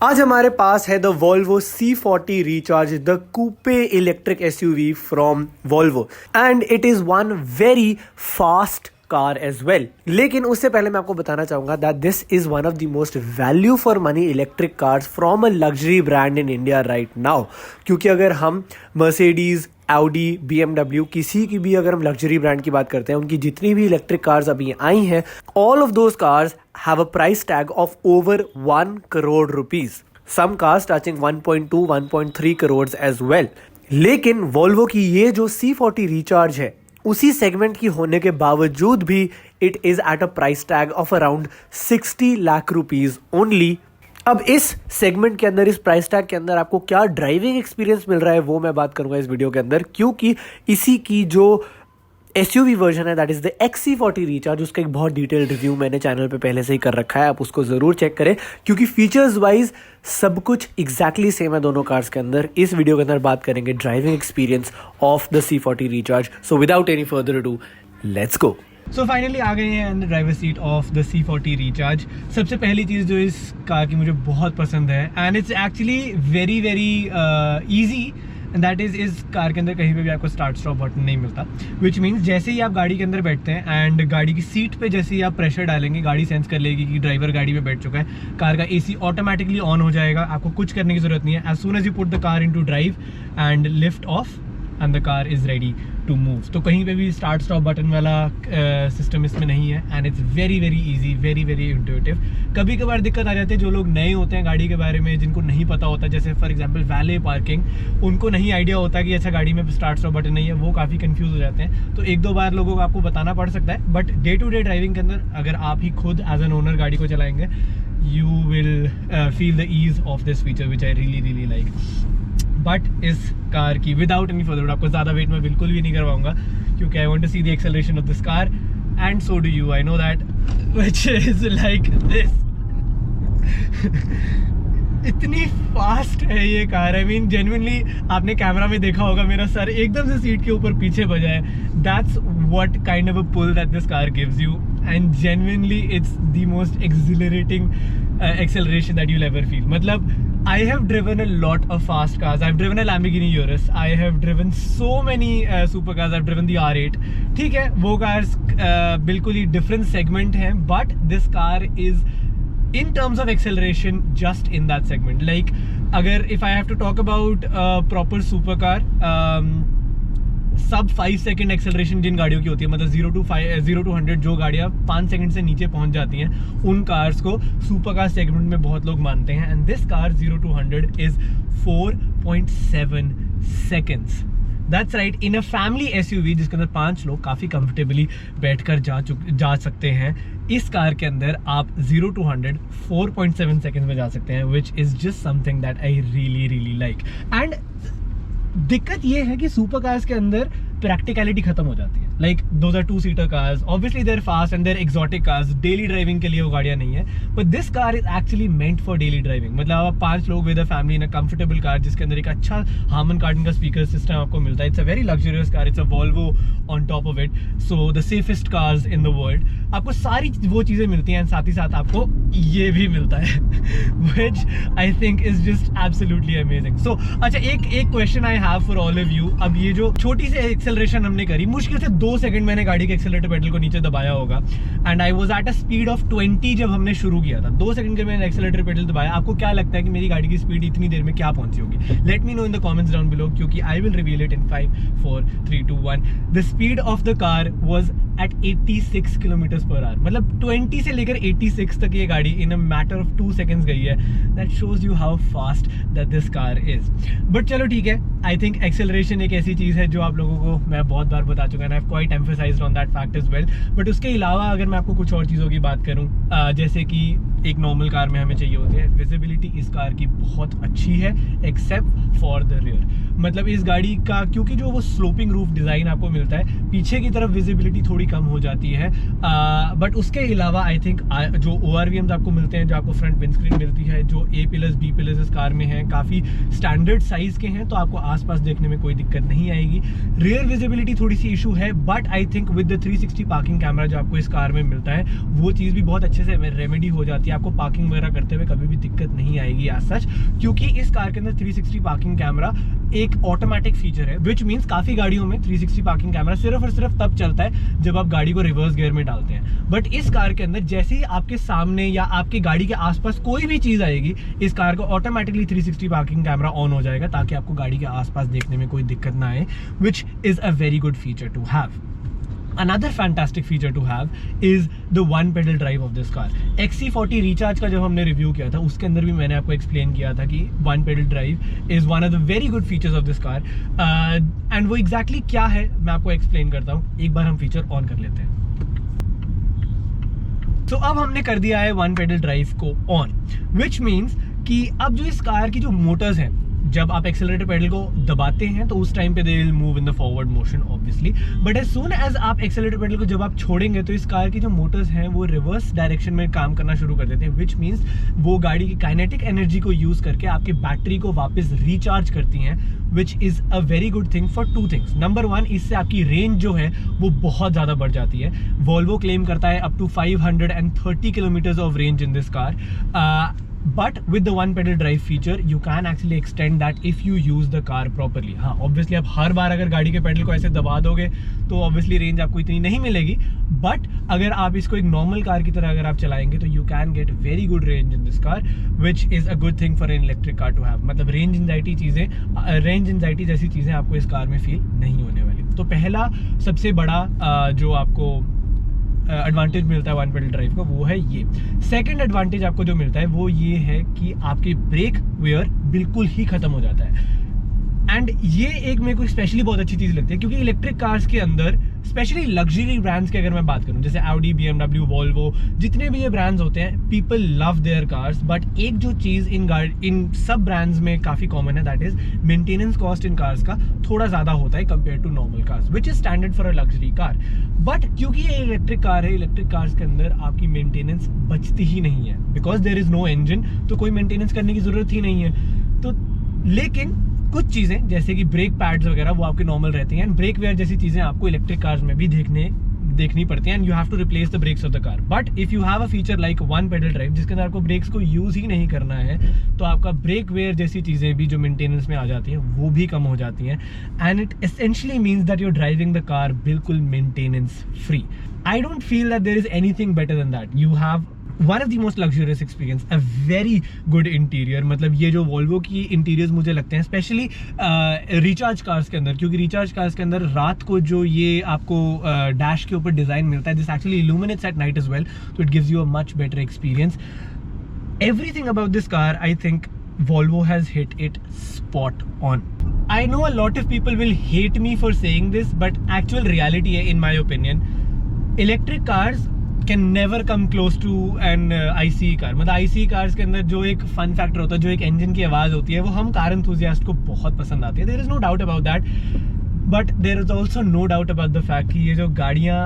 आज हमारे पास है the Volvo C40 Recharge, the coupe electric SUV from Volvo and it is one very fast car as well. लेकिन उससे पहले मैं आपको बताना चाहूंगा that this is one of the most value for money electric cars from a luxury brand in India right now. क्योंकि अगर हम मर्सिडीज, Audi, BMW किसी की भी अगर हम लग्जरी ब्रांड की बात करते हैं, उनकी जितनी भी इलेक्ट्रिक कार्स अभी आई हैं, all of those cars have a price tag of over 1 crore rupees. Some cars touching 1.2, 1.3 crore as well. लेकिन Volvo की ये जो C40 Recharge है, उसी सेगमेंट की होने के बावजूद भी it is at a price tag of around 60 lakh rupees only. अब इस सेगमेंट के अंदर, इस प्राइस टैग के अंदर आपको क्या ड्राइविंग एक्सपीरियंस मिल रहा है वो मैं बात करूंगा इस वीडियो के अंदर, क्योंकि इसी की जो एसयूवी वर्जन है that is the XC40 Recharge, उसका एक बहुत डिटेल्ड रिव्यू मैंने चैनल पे पहले से ही कर रखा है, आप उसको जरूर चेक करें क्योंकि फीचर्स वाइज सब कुछ एग्जैक्टली सेम है दोनों कार्स के अंदर। इस वीडियो के अंदर बात करेंगे driving experience of the C40 Recharge। So without any further ado let's go. So finally आ गए हैं in the driver seat of the C40 Recharge। सबसे पहली चीज़ जो इस कार की मुझे बहुत पसंद है and it's actually very easy and that is इस कार के अंदर कहीं पे भी आपको स्टार्ट स्टॉप बटन नहीं मिलता, विच मीन्स जैसे ही आप गाड़ी के अंदर बैठते हैं एंड गाड़ी की सीट पे जैसे ही आप प्रेशर डालेंगे, गाड़ी सेंस कर लेगी कि ड्राइवर गाड़ी में बैठ चुका है, कार का AC ऑटोमेटिकली ऑन हो जाएगा, आपको कुछ करने की जरूरत नहीं है। As soon as you put the car in to drive and lift off and the car is ready to move. तो कहीं पे भी स्टार्ट स्टॉप बटन वाला सिस्टम इसमें नहीं है and it's very easy, very intuitive. कभी कभार दिक्कत आ जाती है जो लोग नए होते हैं गाड़ी के बारे में, जिनको नहीं पता होता, जैसे फॉर एग्जांपल वैले पार्किंग, उनको नहीं आइडिया होता कि अच्छा गाड़ी में स्टार्ट स्टॉप बटन नहीं है, वो काफ़ी कंफ्यूज हो जाते हैं। तो एक दो बार लोगों को आपको बताना पड़ सकता है, but day to day driving के अंदर अगर आप ही खुद एज एन ओनर गाड़ी को चलाएंगे, you will feel the ease of this feature which I really like. But इस कार की विदाउट एनी फर्दर, आपको ज़्यादा वेट मैं बिल्कुल भी नहीं करवाऊंगा क्योंकि I want to see the acceleration of this car and so do you, I know that, which is like this. इतनी फास्ट है ये कार, आई मीन जेन्युइनली आपने कैमरा में देखा होगा मेरा सर एकदम से सीट के ऊपर पीछे बजा है। That's what kind of a pull that this car gives you and genuinely it's the most accelerating acceleration that you'll ever feel. मतलब I have driven a lot of fast cars. I've driven a Lamborghini Urus. I have driven so many supercars. I've driven the R8. ठीक है, वो cars बिल्कुल ही different segment हैं, but this car is in terms of acceleration just in that segment. Like अगर if I have to talk about proper supercar, सब 5 second acceleration जिन गाड़ियों की होती है, मतलब 0 to 100 जो गाड़ियाँ 5 सेकंड से नीचे पहुंच जाती हैं, उन कार्स को सुपर कार सेगमेंट में बहुत लोग मानते हैं and this car 0 to 100 is 4.7 seconds. That's right, in a family SUV जिसके अंदर 5 लोग काफ़ी कंफर्टेबली बैठकर जा सकते हैं, इस कार के अंदर आप 0 to 100 4.7 सेकेंड्स में जा सकते हैं, which is just something that I really like. And दिक्कत ये है कि सुपर कार्स के अंदर प्रैक्टिकलिटी खत्म हो जाती है। लाइक दोज आर 2-सीटर cars, obviously they're fast and they're exotic cars, daily driving के लिए वो गाड़ियाँ नहीं है, but this car is actually meant for daily driving. मतलब आप 5 लोग with a family in a comfortable car जिसके अंदर एक अच्छा हार्मन कार्डन का स्पीकर सिस्टम आपको मिलता है। It's a very luxurious car, it's a Volvo on top of it, so the safest cars in the world. आपको सारी वो चीज़ें मिलती हैं, साथ ही साथ आपको ये भी मिलता है which I think is just absolutely amazing. So अच्छा, एक question I have for all of you. अब ये जो छोटी सी एक्सेलरेशन हमने करी, मुश्किल से 2 सेकंड मैंने गाड़ी के एक्सेलरेटर पेडल को नीचे दबाया होगा and I was at a speed of 20 जब हमने शुरू किया था। 2 सेकंड के मैंने एक्सेलरेटर पेडल दबाया। आपको क्या लगता है कि मेरी गाड़ी की स्पीड इतनी देर में क्या पहुंची होगी? Let me know in the comments down below, क्योंकि I will reveal it in 5, 4, 3, 2, 1। The speed of the car was at 86 kilometres per hour. मतलब 20 से लेकर 86 तक ये गाड़ी in a matter of 2 seconds गई है। That shows you how fast that this car is. But चलो ठीक है, आई थिंक एक्सेलरेशन एक ऐसी चीज़ है जो आप लोगों को मैं बहुत बार बता चुका है, I have quite emphasised on that fact as well. But उसके अलावा अगर मैं आपको कुछ और चीज़ों की बात करूँ, जैसे कि एक नॉर्मल कार में हमें चाहिए होती है, विजिबिलिटी इस कार की बहुत अच्छी है एक्सेप्ट फॉर द रियर। मतलब इस गाड़ी का, क्योंकि जो वो स्लोपिंग रूफ डिज़ाइन आपको मिलता है, पीछे की तरफ विजिबिलिटी थोड़ी कम हो जाती है, बट उसके अलावा आई थिंक जो ORVMs आपको मिलते हैं, जो आपको फ्रंट विंडस्क्रीन मिलती है, जो A पिलर्स B पिलर्स इस कार में हैं, काफ़ी स्टैंडर्ड साइज़ के हैं, तो आपको आसपास देखने में कोई दिक्कत नहीं आएगी। रियर विजिबिलिटी थोड़ी सी इशू है, but I think with the 360 parking camera जो आपको इस कार में मिलता है, वो चीज़ भी बहुत अच्छे से रेमेडी हो जाती है। कि आपको पार्किंग वगैरह करते हुए कभी भी दिक्कत नहीं आएगी एज सच, क्योंकि इस कार के अंदर 360 पार्किंग कैमरा एक ऑटोमेटिक फीचर है, विच मीन्स काफी गाड़ियों में 360 पार्किंग कैमरा सिर्फ और सिर्फ तब चलता है जब आप गाड़ी को रिवर्स गियर में डालते हैं। बट इस कार के अंदर जैसे ही आपके सामने या आपके गाड़ी के आसपास कोई भी चीज आएगी, इस कार को ऑटोमेटिकली 360 पार्किंग कैमरा ऑन हो जाएगा ताकि आपको गाड़ी के आसपास देखने में कोई दिक्कत ना आए, which is a very good feature to have. Another fantastic feature to have is the one pedal drive of this car. XC40 Recharge का जब हमने रिव्यू किया था उसके अंदर भी मैंने आपको एक्सप्लेन किया था कि one pedal drive is one of the very good features of this car. And वो exactly क्या है मैं आपको एक्सप्लेन करता हूँ, एक बार हम फीचर ऑन कर लेते हैं। तो अब हमने कर दिया है वन पेडल ड्राइव को ऑन, विच मीन्स कि अब जो इस कार की जो मोटर्स हैं, जब आप एक्सेलरेटर पेडल को दबाते हैं तो उस टाइम पे they will move in the forward motion obviously, but as soon as आप एक्सेलरेटर पेडल को जब आप छोड़ेंगे तो इस कार की जो मोटर्स हैं वो रिवर्स डायरेक्शन में काम करना शुरू कर देते हैं, विच मीन्स वो गाड़ी की काइनेटिक एनर्जी को यूज करके आपकी बैटरी को वापस रिचार्ज करती हैं, which is a very good thing for two things. Number one, इससे आपकी रेंज जो है वो बहुत ज़्यादा बढ़ जाती है। वॉल्वो क्लेम करता है up to 530 kilometres of range in this car, but with the one pedal drive feature you can actually extend that if you use the car properly। हाँ, obviously आप हर बार अगर गाड़ी के पेडल को ऐसे दबा दोगे तो obviously रेंज आपको इतनी नहीं मिलेगी, बट अगर आप इसको एक नॉर्मल कार की तरह अगर आप चलाएंगे तो you can get very good range in this car, which is a good thing for an electric car to have। मतलब रेंज एंजाइटी जैसी चीज़ें आपको इस कार में फील नहीं होने वाली। तो पहला सबसे बड़ा जो आपको एडवांटेज मिलता है वन पेडल ड्राइव का वो है ये। सेकंड एडवांटेज आपको जो मिलता है वो ये है कि आपकी ब्रेक वेयर बिल्कुल ही खत्म हो जाता है। एंड ये एक मेरे को स्पेशली बहुत अच्छी चीज़ लगती है, क्योंकि इलेक्ट्रिक कार्स के अंदर स्पेशली लग्जरी ब्रांड्स की अगर मैं बात करूं, जैसे Audi, BMW, Volvo, जितने भी ये ब्रांड्स होते हैं, people love their cars, but एक जो चीज़ इन सब ब्रांड्स में काफ़ी कॉमन है, that is maintenance cost in cars का थोड़ा ज़्यादा होता है compare to normal cars, which is standard for a luxury car. But क्योंकि ये इलेक्ट्रिक कार है, इलेक्ट्रिक कार्स के अंदर आपकी मेंटेनेंस बचती ही नहीं है, because there is no engine, तो कोई मेंटेनेंस करने की ज़रूरत ही नहीं है। तो लेकिन कुछ चीज़ें जैसे कि ब्रेक पैड्स वगैरह वो आपके नॉर्मल रहती हैं, एंड ब्रेक वेयर जैसी चीज़ें आपको इलेक्ट्रिक कार्स में भी देखनी पड़ती हैं, and you have to replace the brakes of the car. But if you have a feature like one pedal drive जिसके अंदर आपको ब्रेक्स को यूज़ ही नहीं करना है, तो आपका ब्रेक वेयर जैसी चीज़ें भी जो मेंटेनेंस में आ जाती हैं वो भी कम हो जाती हैं, and it essentially means that you're driving the car बिल्कुल maintenance free. I don't feel that there is anything better than that. You have one of the most luxurious experience, a very good interior. मतलब ये जो Volvo की interiors मुझे लगते हैं specially recharge cars के अंदर, क्योंकि रिचार्ज कार्स के अंदर रात को जो ये आपको डैश के ऊपर डिज़ाइन मिलता है, this actually illuminates at night as well, तो it gives you a much better experience. Everything about this car I think Volvo has hit it spot on. I know a lot of people will hate me for saying this, but actual reality है in my opinion, electric cars can never come close to an ICE car। मतलब ICE cars के अंदर जो एक fun factor होता है, जो एक इंजन की आवाज़ होती है, वो हम कार एंथुसियास्ट को बहुत पसंद आती है। There is no doubt about that, but there is also no doubt about the fact कि ये जो गाड़ियाँ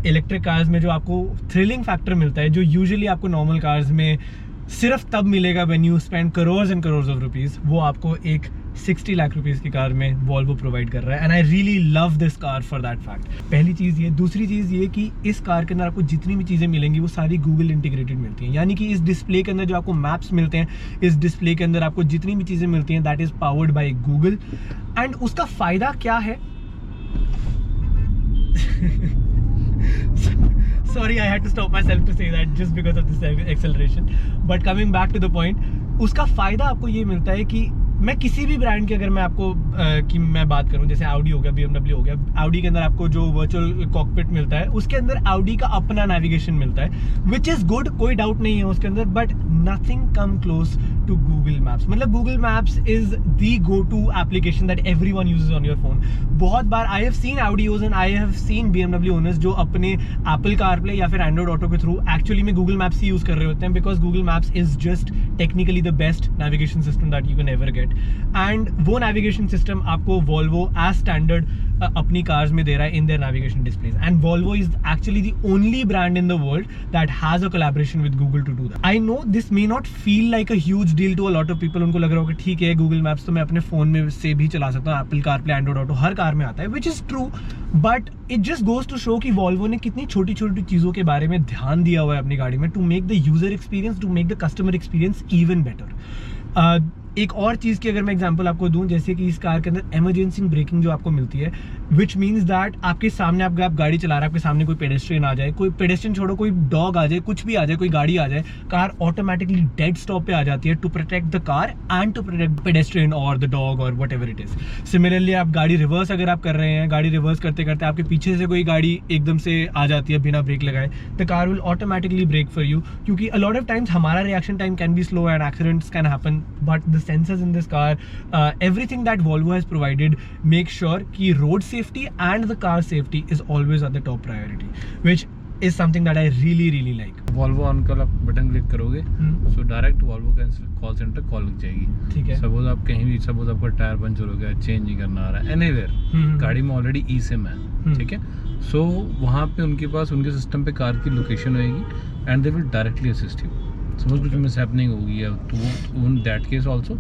इलेक्ट्रिक कार्स में जो आपको थ्रिलिंग फैक्टर मिलता है, जो यूजुअली आपको नॉर्मल कार्स में सिर्फ तब मिलेगा when you spend crores and crores of rupees, वो आपको एक 60 लाख रुपीज़ की कार में वॉल्वो प्रोवाइड कर रहा है, and I really love this car for that fact. पहली चीज़ ये। दूसरी चीज़ ये कि इस कार के अंदर आपको जितनी भी चीज़ें मिलेंगी वो सारी गूगल इंटीग्रेटेड मिलती हैं, यानी कि इस डिस्प्ले के अंदर जो आपको मैप्स मिलते हैं, इस डिस्प्ले के अंदर आपको जितनी भी चीज़ें मिलती हैं that is powered by Google. And उसका फ़ायदा क्या है Sorry, I had to stop myself to say that just because of this acceleration. But coming back to the point, उसका फ़ायदा आपको ये मिलता है कि मैं किसी भी ब्रांड की अगर मैं आपको की मैं बात करूं, जैसे Audi हो गया, BMW हो गया, Audi के अंदर आपको जो वर्चुअल कॉकपिट मिलता है, उसके अंदर Audi का अपना नेविगेशन मिलता है, विच इज़ गुड, कोई डाउट नहीं है उसके अंदर, but nothing come close to Google Maps. मतलब Google Maps is the go to application that everyone uses on your phone. बहुत बार I have seen Audi owners and I have seen BMW owners जो अपने Apple CarPlay या फिर Android Auto के through actually में Google Maps ही use कर रहे होते हैं, because Google Maps is just technically the best navigation system that you can ever get. And वो नेविगेशन सिस्टम आपको वॉल्वो एज स्टैंडर्ड अपनी कार्स में दे रहा है in their navigation displays. And Volvo is actually the only brand in the world that has a collaboration with Google to do that. I know this may not feel like a huge deal to a lot of people. उनको लग रहा होगा ठीक है Google maps तो मैं अपने phone में से भी चला सकता हूँ, एप्पल कारप्ले, एंड्रॉइड ऑटो हर कार में आता है, which is true, but it just goes to show कि वॉल्वो ने कितनी छोटी छोटी चीज़ों के बारे में ध्यान दिया हुआ है अपनी गाड़ी में to make the user experience, to make the customer experience even better. एक और चीज़ की अगर मैं एग्जांपल आपको दूं, जैसे कि इस कार के अंदर इमरजेंसी ब्रेकिंग जो आपको मिलती है, विच मीन्स दैट आपके सामने आप गाड़ी चला रहे हैं, आपके सामने कोई पेडेस्ट्रियन आ जाए, कोई पेडेस्ट्रियन छोड़ो, कोई डॉग आ जाए, कुछ भी आ जाए, कोई गाड़ी आ जाए, कार ऑटोमेटिकली डेड स्टॉप पे आ जाती है to protect the car and to protect pedestrian और द डॉग और whatever it is. Similarly आप गाड़ी रिवर्स अगर आप कर रहे हैं, गाड़ी रिवर्स करते करते आपके पीछे से कोई गाड़ी एकदम से आ जाती है बिना ब्रेक लगाए, the car will automatically brake for you, क्योंकि अ लॉट ऑफ टाइम्स हमारा reaction time can be slow and accidents can happen, but the sensors in this car, everything that Volvo has provided makes sure कि road safety and the car safety is always at the top priority, which is something that I really like. Volvo on कर आप button click करोगे so direct Volvo call centre call लग जाएगी. ठीक है. Suppose आप कहीं भी, सपोज आपका टायर पंचर हो गया, चेंज नहीं करना आ रहा है, एनीवेयर गाड़ी में ऑलरेडी ई सिम है, ठीक है, सो वहाँ पे उनके पास उनके सिस्टम पे कार की लोकेशन होएगी and they will directly assist you. Suppose कुछ मिस हैपनिंग होगी या तो in that case also.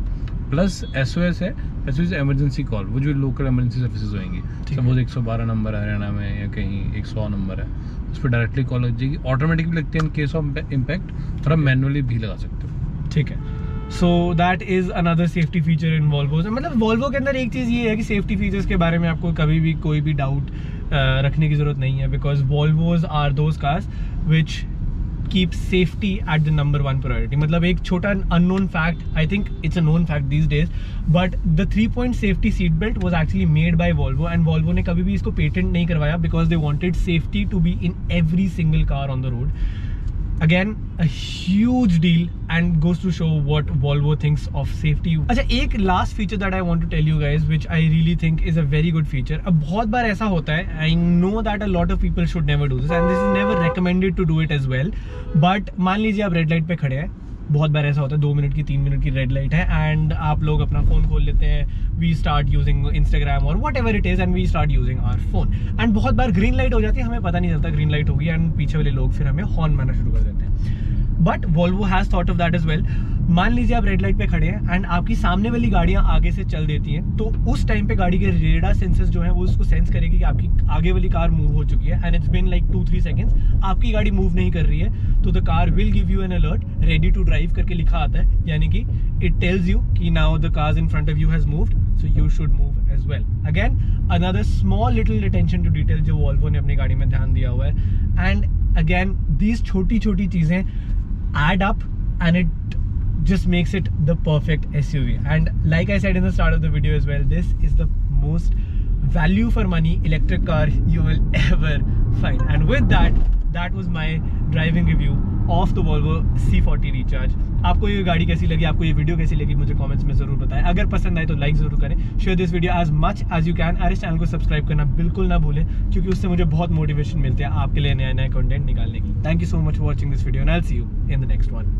Plus SOS है, SOS इमरजेंसी कॉल, वो जो लोकल इमरजेंसी सर्विसेज होंगे, सपोज 112 नंबर हरियाणा में या कहीं 100 नंबर है, उस पर डायरेक्टली कॉल लग जाएगी, ऑटोमेटिक भी लगती है इन केस ऑफ इम्पैक्ट, और आप मैनुअली भी लगा सकते हो. ठीक है. So that is another safety feature in Volvo. मतलब वॉल्वो के अंदर एक चीज़ ये है कि सेफ्टी फीचर्स के बारे में आपको कभी भी कोई भी डाउट रखने की ज़रूरत नहीं है, because Volvos are those cars which keep safety at the number one priority. मतलब एक छोटा unknown fact, I think it's a known fact these days, but the 3-point safety seat belt was actually made by Volvo, and Volvo ने कभी भी इसको patent नहीं करवाया because they wanted safety to be in every single car on the road. Again, a huge deal and goes to show what Volvo thinks of safety. अच्छा, एक last feature that I want to tell you guys, which I really think is a very good feature. अब बहुत बार ऐसा होता है, I know that a lot of people should never do this and this is never recommended to do it as well. But मान लीजिए आप red light पे खड़े हैं, बहुत बार ऐसा होता है 2 मिनट की 3 मिनट की रेड लाइट है एंड आप लोग अपना फ़ोन खोल लेते हैं, वी स्टार्ट यूजिंग इंस्टाग्राम और whatever it is and we start using our phone, and बहुत बार ग्रीन लाइट हो जाती है, हमें पता नहीं चलता ग्रीन लाइट होगी एंड पीछे वाले लोग फिर हमें हॉर्न मारना शुरू कर देते हैं. But Volvo has thought of that as well. मान लीजिए आप रेड लाइट पे खड़े हैं एंड आपकी सामने वाली गाड़ियां आगे से चल देती हैं, तो उस टाइम पे गाड़ी के रेडार सेंसर्स जो है वो उसको सेंस करेगी कि आपकी आगे वाली कार मूव हो चुकी है and it's been like 2-3 seconds, आपकी गाड़ी मूव नहीं कर रही है, तो the car will give you an alert, ready to drive करके लिखा आता है, यानी कि इट टेल्स यू कि now the cars in front of you has moved, so you should move as well. Again another small little attention to detail जो Volvo ने अपनी गाड़ी में ध्यान दिया हुआ है, एंड अगेन दीज छोटी छोटी चीज़ें add up and it just makes it the perfect SUV. And like I said in the start of the video as well, this is the most value for money electric car you will ever find. And with that was my driving review of the Volvo C40 Recharge. आपको ये गाड़ी कैसी लगी, आपको ये video कैसी लगी, मुझे कमेंट्स में ज़रूर बताएं. अगर पसंद आए तो लाइक ज़रूर करें, share this video as much as you can, और इस चैनल को सब्सक्राइब करना बिल्कुल ना भूलें, क्योंकि उससे मुझे बहुत मोटिवेशन मिलती है आपके लिए नया नया कंटेंट निकालने की. Thank you so much for watching this video and I will see you in the next one.